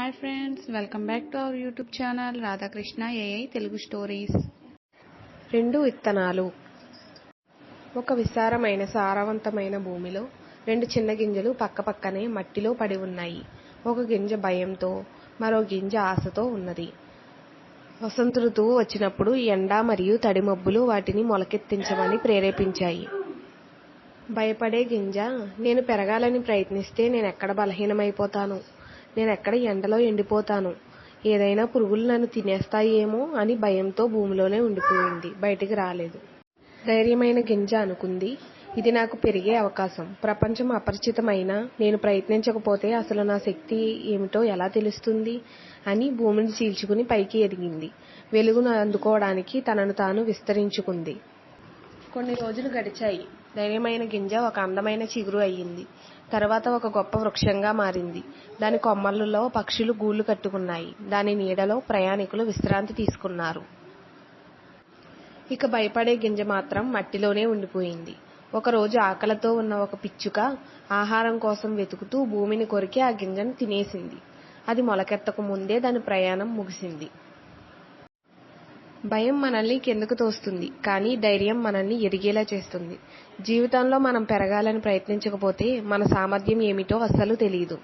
Hi friends, welcome back to our YouTube channel Radhakrishna AI Telugu stories. 2 విత్తనాలు. ఒక విశాలమైన సారవంతమైన భూమిలో 2 చిన్న గింజలు పక్కపక్కనే మట్టిలో పడి ఉన్నాయి. ఒక గింజ భయంతో, మరో గింజ ఆశతో ఉన్నది. వసంత ఋతువు వచ్చినప్పుడు ఎండ మరియు తడి మబ్బులు వాటిని మొలకెత్తించమని ప్రేరేపించాయి. భయపడే గింజ, నేను పెరగాలని ప్రయత్నిస్తే నేనెక్కడ బలహీనమైపోతాను, నేనెక్కడ ఎండలో ఎండిపోతాను, ఏదైనా పురుగులు నన్ను తినేస్తాయేమో అని భయంతో భూమిలోనే ఉండిపోయింది, బయటికి రాలేదు. ధైర్యమైన గింజ అనుకుంది, ఇది నాకు పెరిగే అవకాశం. ప్రపంచం అపరిచితమైనా నేను ప్రయత్నించకపోతే అసలు నా శక్తి ఏమిటో ఎలా తెలుస్తుంది అని భూమిని చీల్చుకుని పైకి ఎదిగింది. వెలుగును అందుకోవడానికి తనను తాను విస్తరించుకుంది. కొన్ని రోజులు గడిచాయి. ధైర్యమైన గింజ ఒక అందమైన చిగురు అయ్యింది. తర్వాత ఒక గొప్ప వృక్షంగా మారింది. దాని కొమ్మలలో పక్షులు గూళ్లు కట్టుకున్నాయి. దాని నీడలో ప్రయాణికులు విశ్రాంతి తీసుకున్నారు. ఇక భయపడే గింజ మాత్రం మట్టిలోనే ఉండిపోయింది. ఒకరోజు ఆకలితో ఉన్న ఒక పిచ్చుక ఆహారం కోసం వెతుకుతూ భూమిని కొరికి ఆ గింజను తినేసింది. అది మొలకెత్తక ముందే దాని ప్రయాణం ముగిసింది. భయం మనల్ని కిందకు తోస్తుంది, కానీ ధైర్యం మనల్ని ఎదిగేలా చేస్తుంది. జీవితంలో మనం పెరగాలని ప్రయత్నించకపోతే మన సామర్థ్యం ఏమిటో అస్సలు తెలియదు.